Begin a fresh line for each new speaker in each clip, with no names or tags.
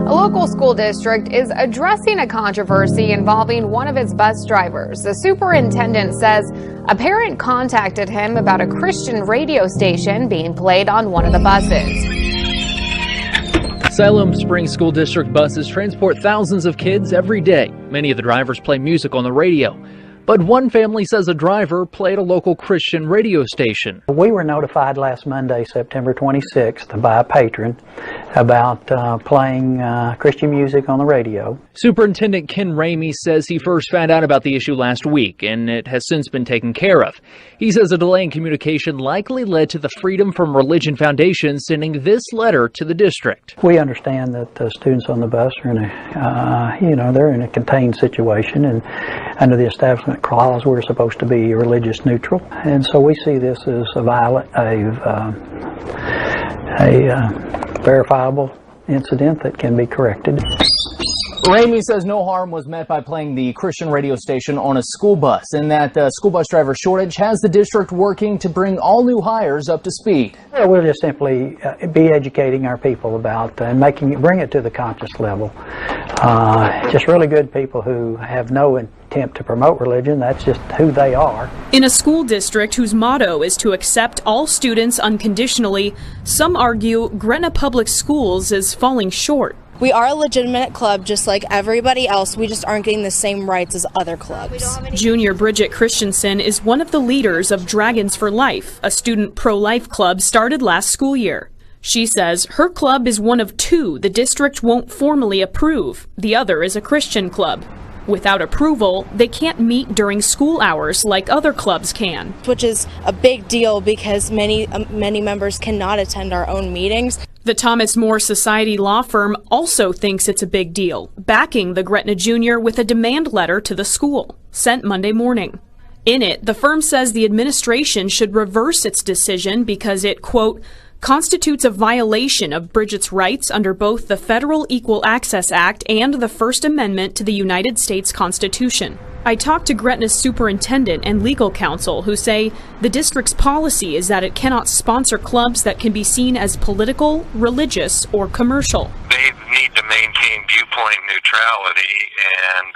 A local school district is addressing a controversy involving one of its bus drivers. The superintendent says a parent contacted him about a Christian radio station being played on one of the buses.
Siloam Springs School District buses transport thousands of kids every day. Many of the drivers play music on the radio. But one family says a driver played a local Christian radio station.
We were notified last Monday, September 26th, by a patron about playing Christian music on the radio.
Superintendent Ken Ramey says he first found out about the issue last week, and it has since been taken care of. He says a delay in communication likely led to the Freedom from Religion Foundation sending this letter to the district.
We understand that the students on the bus are in they're in a contained situation, and under the Establishment Clause, we're supposed to be religious neutral, and so we see this as a verifiable incident that can be corrected.
Ramey says no harm was met by playing the Christian radio station on a school bus, and that the school bus driver shortage has the district working to bring all new hires up to speed.
We'll just simply be educating our people about and bring it to the conscious level. Just really good people who have no attempt to promote religion. That's just who they are.
In a school district whose motto is to accept all students unconditionally, some argue Gretna Public Schools is falling short.
We are a legitimate club just like everybody else. We just aren't getting the same rights as other clubs.
Junior Bridget Christensen is one of the leaders of Dragons for Life, a student pro-life club started last school year. She says her club is one of two the district won't formally approve. The other is a Christian club. Without approval, they can't meet during school hours like other clubs can.
Which is a big deal because many members cannot attend our own meetings.
The Thomas More Society law firm also thinks it's a big deal, backing the Gretna Junior with a demand letter to the school, sent Monday morning. In it, the firm says the administration should reverse its decision because it, quote, constitutes a violation of Bridget's rights under both the Federal Equal Access Act and the First Amendment to the United States Constitution. I talked to Gretna's superintendent and legal counsel who say the district's policy is that it cannot sponsor clubs that can be seen as political, religious, or commercial.
They need to maintain viewpoint neutrality, and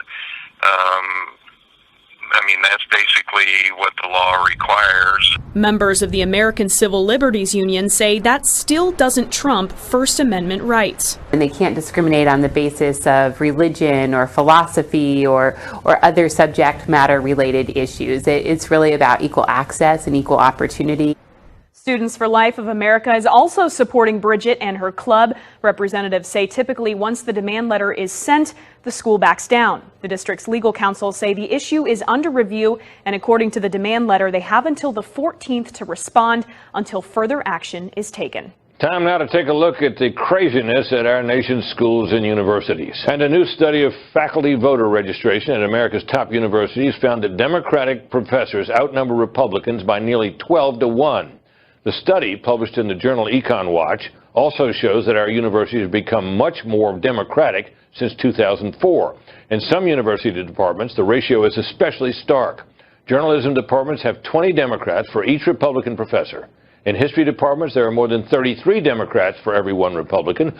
that's basically what the law requires.
Members of the American Civil Liberties Union say that still doesn't trump First Amendment rights.
And they can't discriminate on the basis of religion or philosophy or other subject matter related issues. It's really about equal access and equal opportunity.
Students for Life of America is also supporting Bridget and her club. Representatives say typically once the demand letter is sent, the school backs down. The district's legal counsel say the issue is under review, and according to the demand letter, they have until the 14th to respond until further action is taken.
Time now to take a look at the craziness at our nation's schools and universities. And a new study of faculty voter registration at America's top universities found that Democratic professors outnumber Republicans by nearly 12 to 1. The study, published in the journal Econ Watch, also shows that our universities have become much more Democratic since 2004. In some university departments, the ratio is especially stark. Journalism departments have 20 Democrats for each Republican professor. In history departments, there are more than 33 Democrats for every one Republican.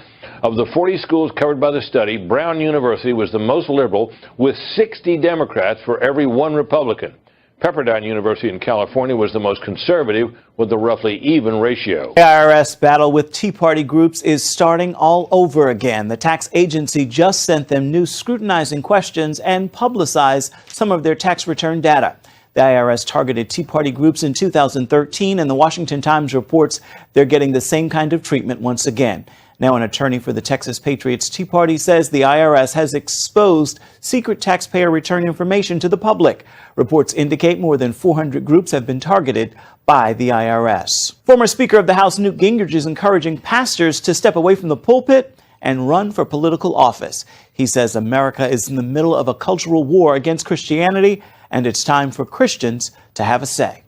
Of the 40 schools covered by the study, Brown University was the most liberal, with 60 Democrats for every one Republican. Pepperdine University in California was the most conservative, with a roughly even ratio.
The IRS battle with Tea Party groups is starting all over again. The tax agency just sent them new scrutinizing questions and publicized some of their tax return data. The IRS targeted Tea Party groups in 2013, and the Washington Times reports they're getting the same kind of treatment once again. Now, an attorney for the Texas Patriots Tea Party says the IRS has exposed secret taxpayer return information to the public. Reports indicate more than 400 groups have been targeted by the IRS. Former Speaker of the House Newt Gingrich is encouraging pastors to step away from the pulpit and run for political office. He says America is in the middle of a cultural war against Christianity, and it's time for Christians to have a say.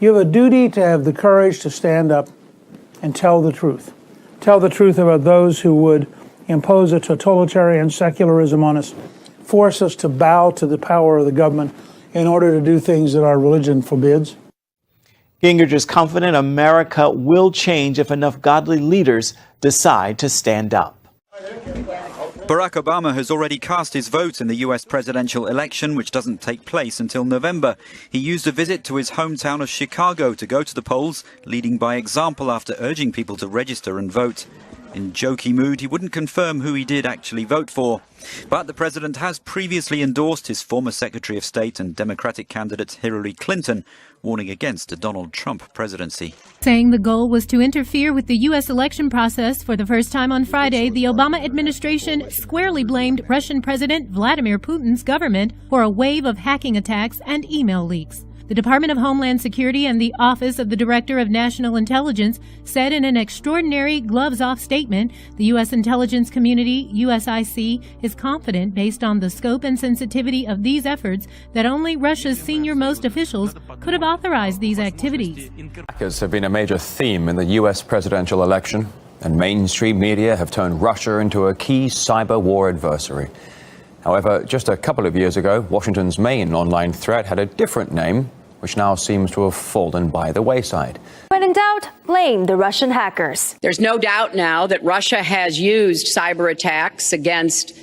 You have a duty to have the courage to stand up and tell the truth. Tell the truth about those who would impose a totalitarian secularism on us, force us to bow to the power of the government in order to do things that our religion forbids.
Gingrich is confident America will change if enough godly leaders decide to stand up.
Barack Obama has already cast his vote in the U.S. presidential election, which doesn't take place until November. He used a visit to his hometown of Chicago to go to the polls, leading by example after urging people to register and vote. In jokey mood, he wouldn't confirm who he did actually vote for. But the president has previously endorsed his former Secretary of State and Democratic candidate Hillary Clinton, warning against a Donald Trump presidency.
Saying the goal was to interfere with the U.S. election process for the first time on Friday, the Obama administration squarely blamed Russian President Vladimir Putin's government for a wave of hacking attacks and email leaks. The Department of Homeland Security and the Office of the Director of National Intelligence said in an extraordinary gloves-off statement, the U.S. intelligence community, USIC, is confident based on the scope and sensitivity of these efforts that only Russia's senior-most officials could have authorized these activities.
Hackers have been a major theme in the U.S. presidential election, and mainstream media have turned Russia into a key cyber war adversary. However, just a couple of years ago, Washington's main online threat had a different name, which now seems to have fallen by the wayside.
When in doubt, blame the Russian hackers.
There's no doubt now that Russia has used cyber attacks against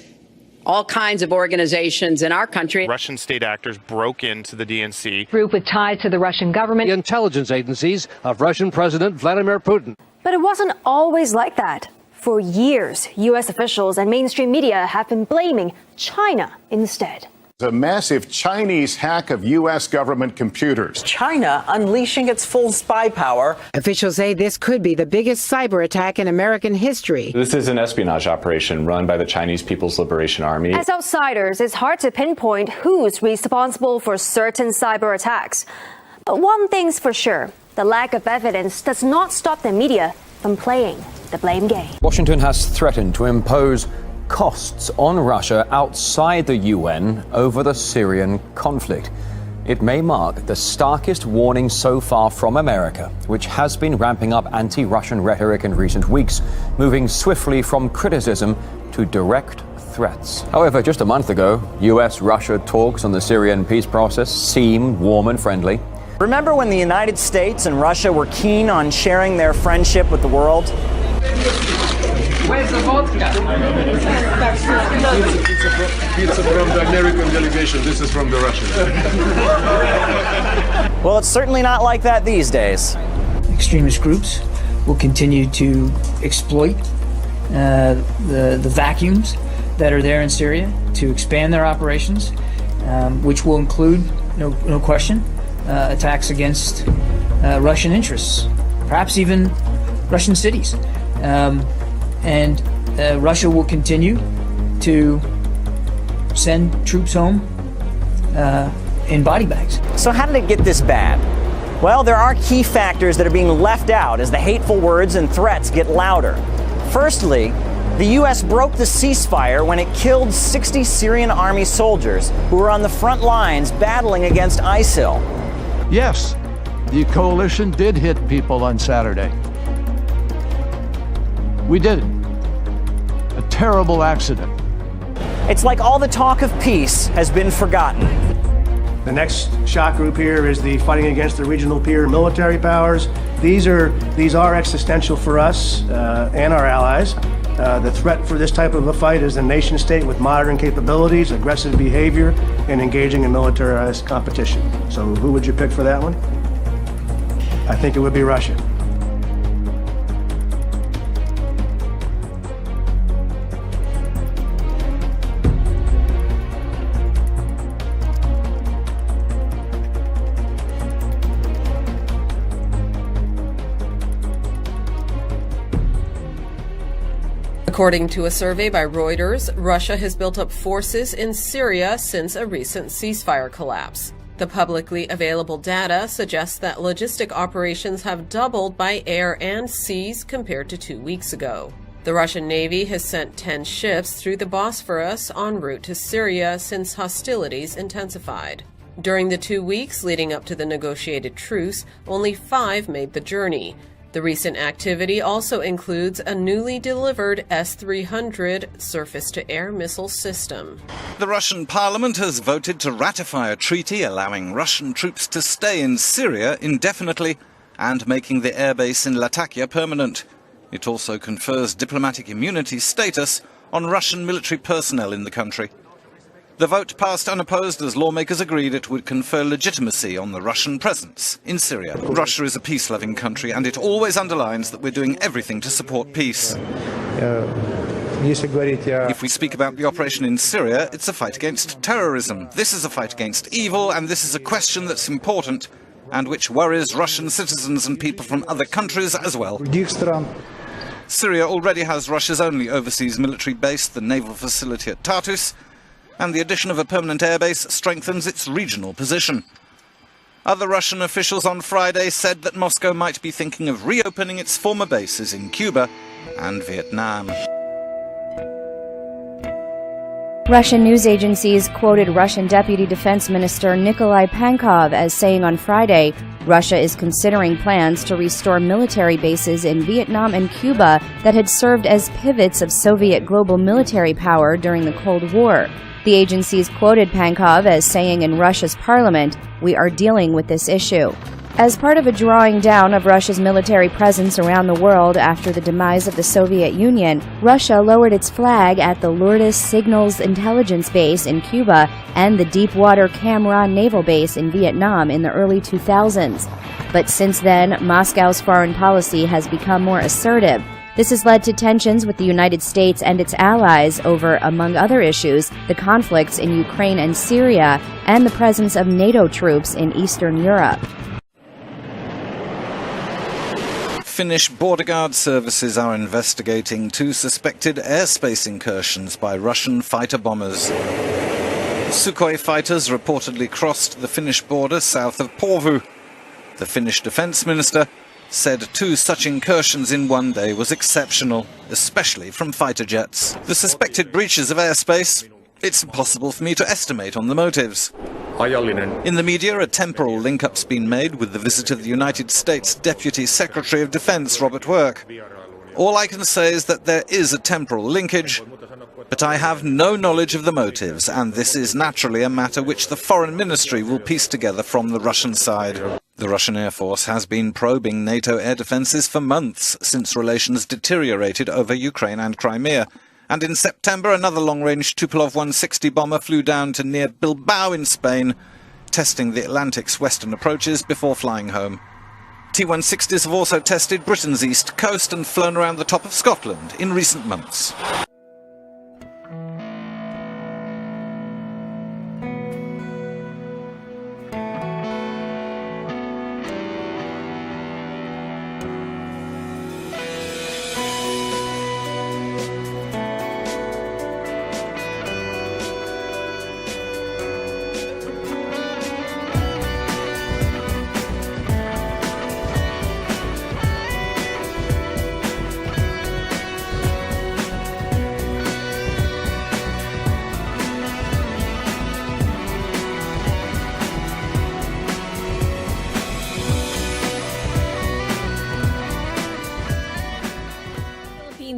all kinds of organizations in our country.
Russian state actors broke into the DNC.
Group with ties to the Russian government.
The intelligence agencies of Russian President Vladimir Putin.
But it wasn't always like that. For years, U.S. officials and mainstream media have been blaming China instead.
A massive Chinese hack of U.S. government computers.
China unleashing its full spy power.
Officials say this could be the biggest cyber attack in American history.
This is an espionage operation run by the Chinese People's Liberation Army.
As outsiders, it's hard to pinpoint who's responsible for certain cyber attacks. But one thing's for sure, the lack of evidence does not stop the media from playing the blame game.
Washington has threatened to impose costs on Russia outside the UN over the Syrian conflict. It may mark the starkest warning so far from America, which has been ramping up anti-Russian rhetoric in recent weeks, moving swiftly from criticism to direct threats. However, just a month ago, US-Russia talks on the Syrian peace process seemed warm and friendly.
Remember when the United States and Russia were keen on sharing their friendship with the world?
Where's the vodka? Pizza from the American delegation. This is from the Russians.
Well, it's certainly not like that these days.
Extremist groups will continue to exploit the vacuums that are there in Syria to expand their operations, which will include, no question, attacks against Russian interests, perhaps even Russian cities. And Russia will continue to send troops home in body bags.
So how did it get this bad? Well, there are key factors that are being left out as the hateful words and threats get louder. Firstly, the U.S. broke the ceasefire when it killed 60 Syrian army soldiers who were on the front lines battling against ISIL.
Yes, the coalition did hit people on Saturday. We did. A terrible accident.
It's like all the talk of peace has been forgotten.
The next shock group here is the fighting against the regional peer military powers. These are existential for us and our allies. The threat for this type of a fight is a nation state with modern capabilities, aggressive behavior, and engaging in militarized competition. So who would you pick for that one? I think it would be Russia.
According to a survey by Reuters, Russia has built up forces in Syria since a recent ceasefire collapse. The publicly available data suggests that logistic operations have doubled by air and seas compared to 2 weeks ago. The Russian Navy has sent 10 ships through the Bosphorus en route to Syria since hostilities intensified. During the 2 weeks leading up to the negotiated truce, only 5 made the journey. The recent activity also includes a newly delivered S-300 surface-to-air missile system.
The Russian parliament has voted to ratify a treaty allowing Russian troops to stay in Syria indefinitely and making the airbase in Latakia permanent. It also confers diplomatic immunity status on Russian military personnel in the country. The vote passed unopposed as lawmakers agreed it would confer legitimacy on the Russian presence in Syria. Russia is a peace-loving country, and it always underlines that we're doing everything to support peace. If we speak about the operation in Syria, it's a fight against terrorism. This is a fight against evil, and this is a question that's important and which worries Russian citizens and people from other countries as well. Syria already has Russia's only overseas military base, the naval facility at Tartus, and the addition of a permanent airbase strengthens its regional position. Other Russian officials on Friday said that Moscow might be thinking of reopening its former bases in Cuba and Vietnam.
Russian news agencies quoted Russian Deputy Defense Minister Nikolai Pankov as saying on Friday, Russia is considering plans to restore military bases in Vietnam and Cuba that had served as pivots of Soviet global military power during the Cold War. The agencies quoted Pankov as saying in Russia's parliament, "We are dealing with this issue." As part of a drawing down of Russia's military presence around the world after the demise of the Soviet Union, Russia lowered its flag at the Lourdes Signals Intelligence Base in Cuba and the Deepwater Cam Ranh Naval Base in Vietnam in the early 2000s. But since then, Moscow's foreign policy has become more assertive. This has led to tensions with the United States and its allies over, among other issues, the conflicts in Ukraine and Syria and the presence of NATO troops in Eastern Europe.
Finnish border guard services are investigating 2 suspected airspace incursions by Russian fighter bombers. Sukhoi fighters reportedly crossed the Finnish border south of Porvoo. The Finnish defense minister said 2 such incursions in one day was exceptional, especially from fighter jets. The suspected breaches of airspace, it's impossible for me to estimate on the motives. In the media, a temporal link-up's been made with the visit of the United States Deputy Secretary of Defense, Robert Work. All I can say is that there is a temporal linkage, but I have no knowledge of the motives, and this is naturally a matter which the Foreign Ministry will piece together from the Russian side. The Russian Air Force has been probing NATO air defences for months since relations deteriorated over Ukraine and Crimea. And in September, another long-range Tupolev 160 bomber flew down to near Bilbao in Spain, testing the Atlantic's western approaches before flying home. T-160s have also tested Britain's east coast and flown around the top of Scotland in recent months.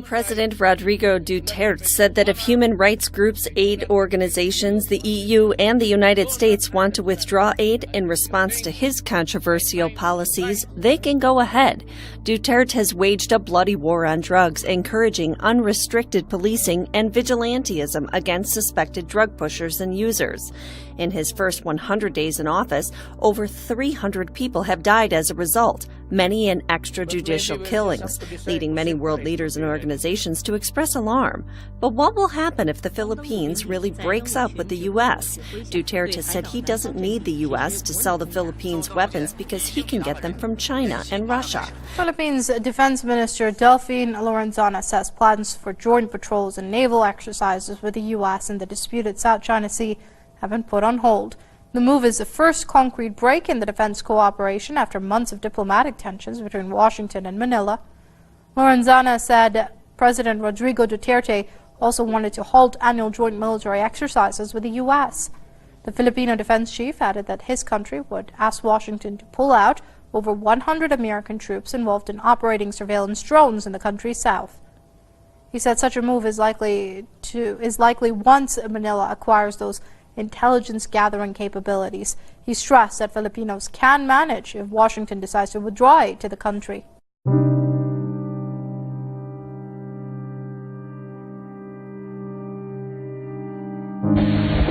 President Rodrigo Duterte said that if human rights groups, aid organizations, the EU, and the United States want to withdraw aid in response to his controversial policies, they can go ahead. Duterte has waged a bloody war on drugs, encouraging unrestricted policing and vigilantism against suspected drug pushers and users. In his first 100 days in office, over 300 people have died as a result, many in extrajudicial killings, leading many world leaders and organizations to express alarm. But what will happen if the Philippines really breaks up with the U.S.? Duterte said he doesn't need the U.S. to sell the Philippines weapons because he can get them from China and Russia.
Philippines Defense Minister Delphine Lorenzana says plans for joint patrols and naval exercises with the U.S. in the disputed South China Sea have been put on hold. The move is the first concrete break in the defense cooperation after months of diplomatic tensions between Washington and Manila. Lorenzana said President Rodrigo Duterte also wanted to halt annual joint military exercises with the U.S. The Filipino defense chief added that his country would ask Washington to pull out over 100 American troops involved in operating surveillance drones in the country's south. He said such a move is likely once Manila acquires those intelligence gathering capabilities. He stressed that Filipinos can manage if Washington decides to withdraw aid to the country.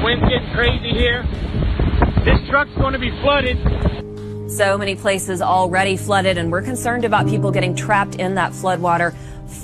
wind's getting crazy here. This truck's going to be flooded.
So many places already flooded, and we're concerned about people getting trapped in that floodwater.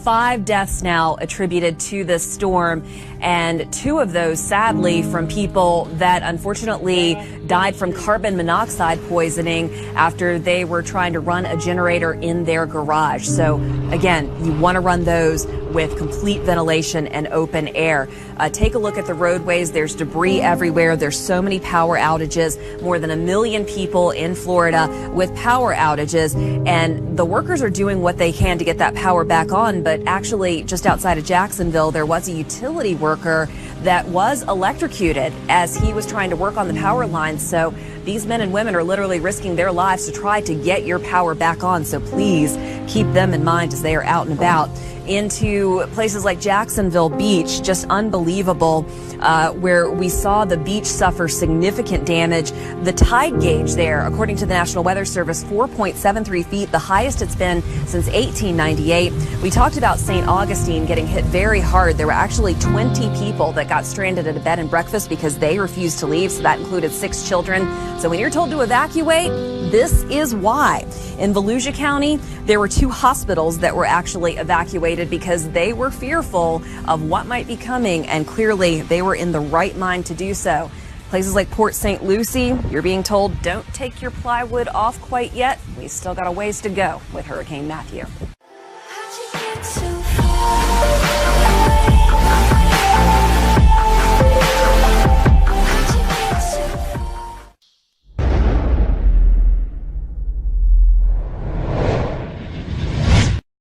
5 deaths now attributed to this storm, and 2 of those, sadly, from people that unfortunately died from carbon monoxide poisoning after they were trying to run a generator in their garage. So, again, you want to run those with complete ventilation and open air. Take a look at the roadways. There's debris everywhere. There's so many power outages. More than 1 million people in Florida with power outages, and the workers are doing what they can to get that power back on. But actually, just outside of Jacksonville, there was a utility worker that was electrocuted as he was trying to work on the power lines. So these men and women are literally risking their lives to try to get your power back on. So please keep them in mind as they are out and about. Into places like Jacksonville Beach, just unbelievable, where we saw the beach suffer significant damage. The tide gauge there, according to the National Weather Service, 4.73 feet, the highest it's been since 1898. We talked about St. Augustine getting hit very hard. There were actually 20 people that got stranded at a bed and breakfast because they refused to leave, so that included 6 children. So when you're told to evacuate, this is why. In Volusia County, there were 2 hospitals that were actually evacuated because they were fearful of what might be coming, and clearly they were in the right mind to do so. Places like Port St. Lucie, you're being told don't take your plywood off quite yet. We've still got a ways to go with Hurricane Matthew.